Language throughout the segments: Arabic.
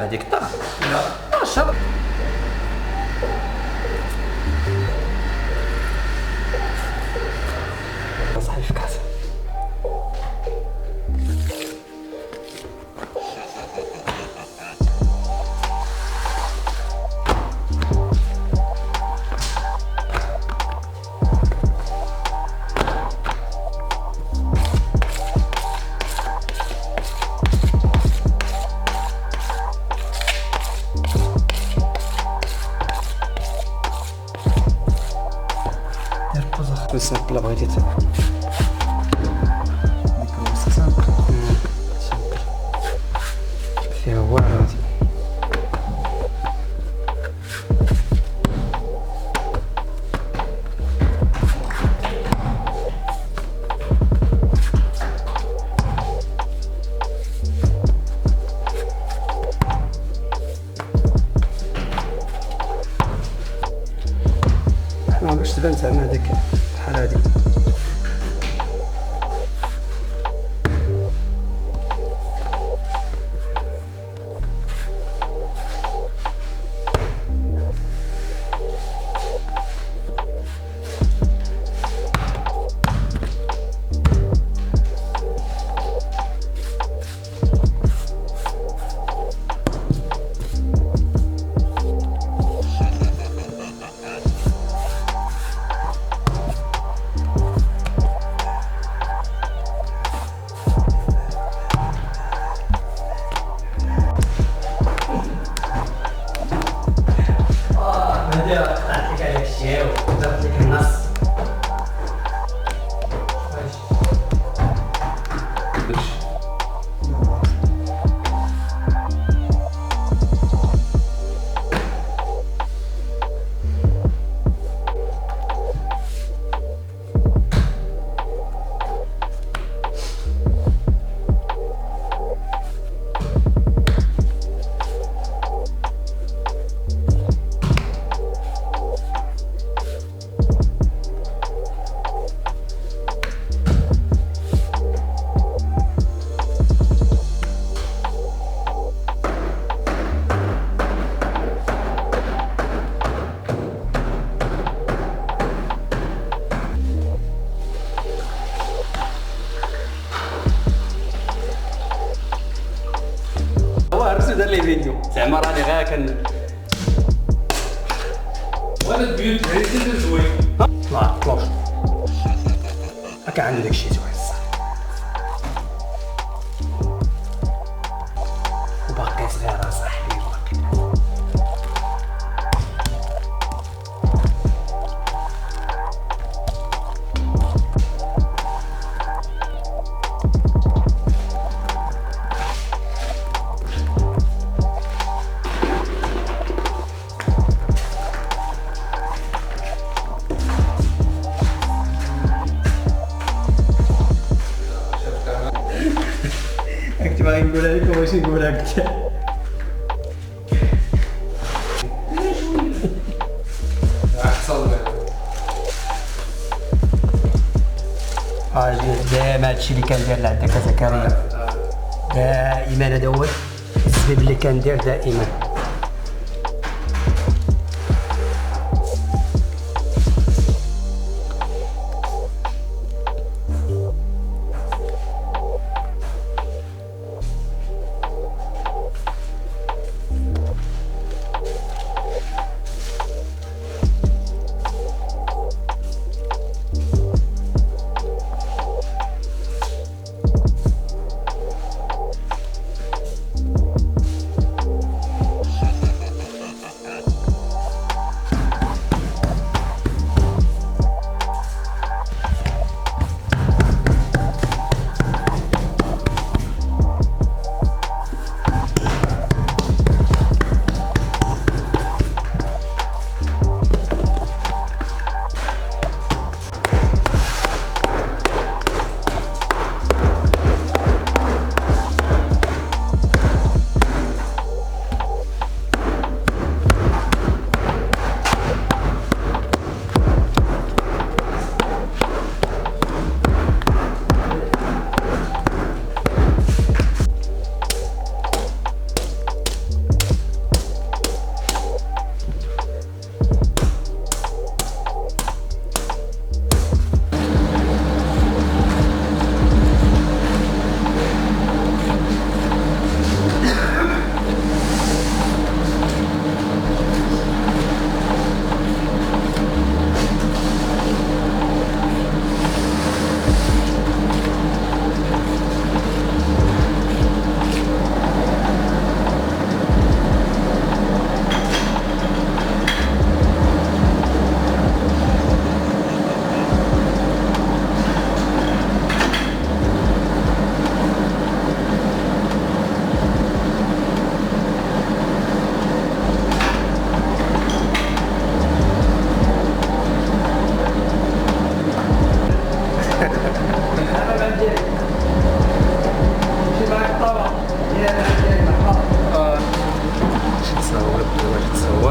هذيك طاح. لا شرب. صحيح في كاسة. بس لا بغيتي فيها واعرة ما باش تبان زعما هذاك بحال هادي. قطعت لك عليك الشيء وضربت لك النص. دار لي فيديو زعما راني غير وانا البيوت هريتي زوين. لا طلعش هكا عندي داكشي زوين الصح وباقي صغيرة صاحبي باقي. كنت باغي نقولها لك واش نقولها لك. دائما هادشي اللي كندير لعندك زكريا دائما، هذا هو السبب اللي كندير دائما.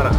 ورا.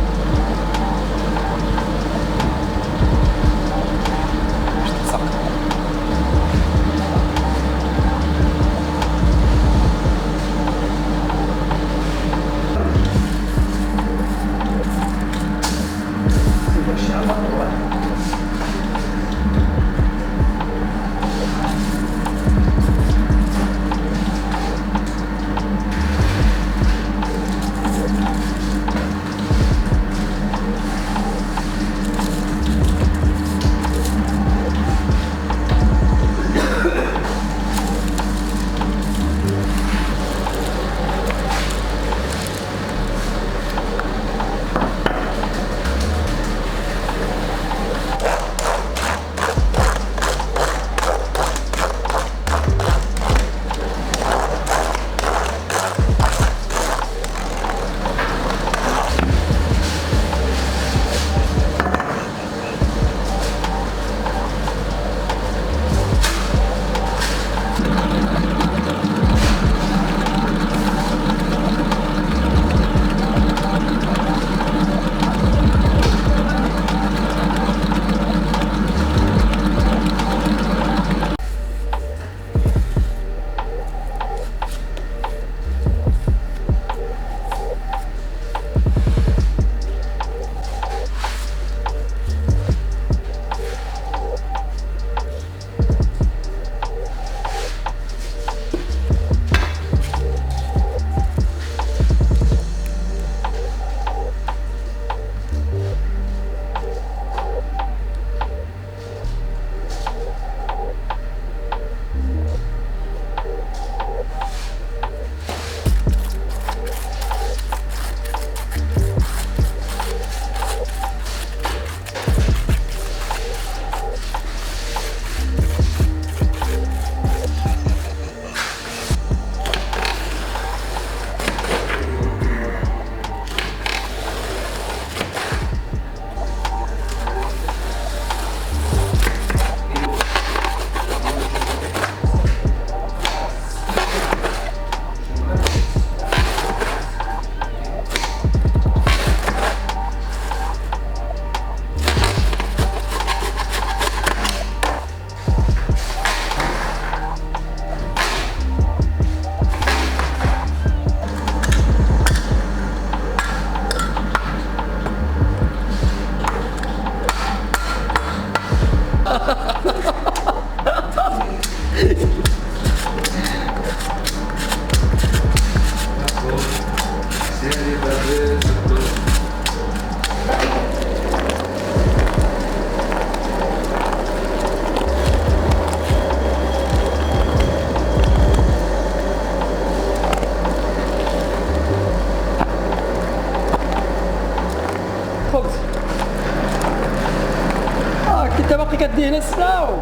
انت باقي كدهن الساو.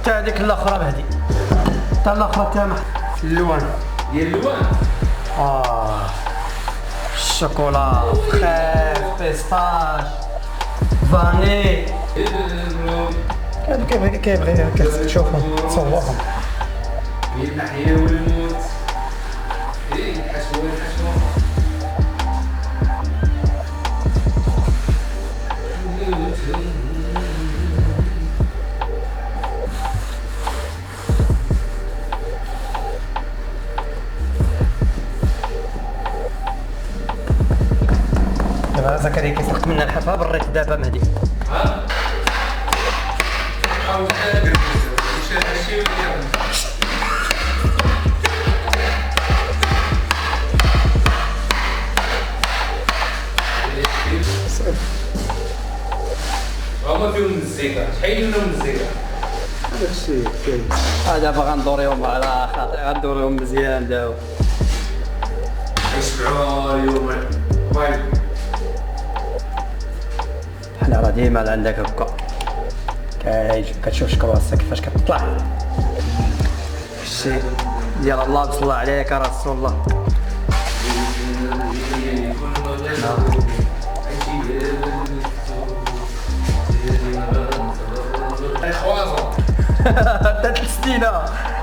تا هذيك الاخرى بهدي، تا الاخرى تاع اللوان ديال اللوان. الشوكولا خير بيستاش فاني كيبغي كتشوفهم تصورهم من الناحية والموت. الحشوة الحشوة. دابا زكريا كيسلق منا الحفا بالريت دابا مهدي. هما فيهم الزيكا، شحال منهم الزيكا؟ هذاك الشيء كاين. دابا غندوريهم على خاطر غندوريهم مزيان دابا. يشبعوا اليوم. وايد. حنا راه ديما عندك هكا كتشوف الكرواسة كيفاش كتطلع. الشيء ديال الله صلى الله عليك رسول الله.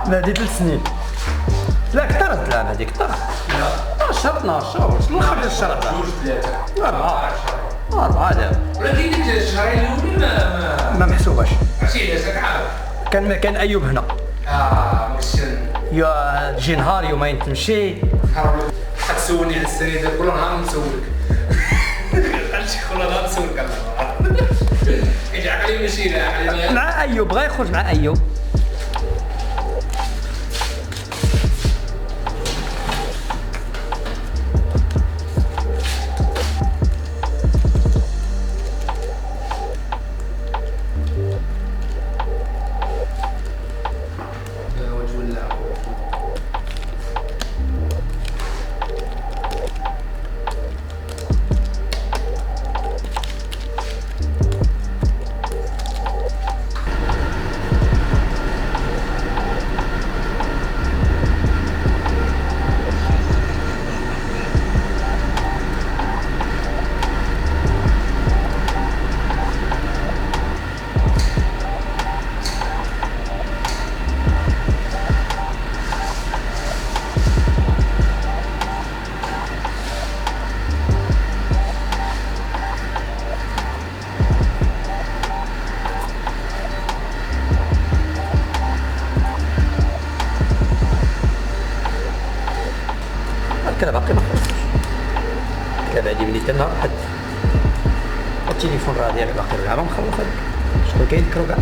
ما هذه 3 سنين. لا كثرت، لا هذيك كثرت. لا 10 12 شنو خلي الشهر؟ جوج ثلاثة 4 دابا. ولكن ديك الشهرين الاولين ما محسوباش. عرفتي علاش راك عارف. كان ايوب هنا. مكسن. يا تجي نهار يومين تمشي. تسولني على السرير كل نهار نسولك. عرفتي كل نهار نسولك على كيجي عقلي ماشي لا مع ايوب، بغا يخرج مع ايوب. كذا باقي ما خلصش. كذا بعدي ملي تنهار حد التليفون راه ديالك باقي راه ما مخلص هذاك. شكون كيذكرو كاع.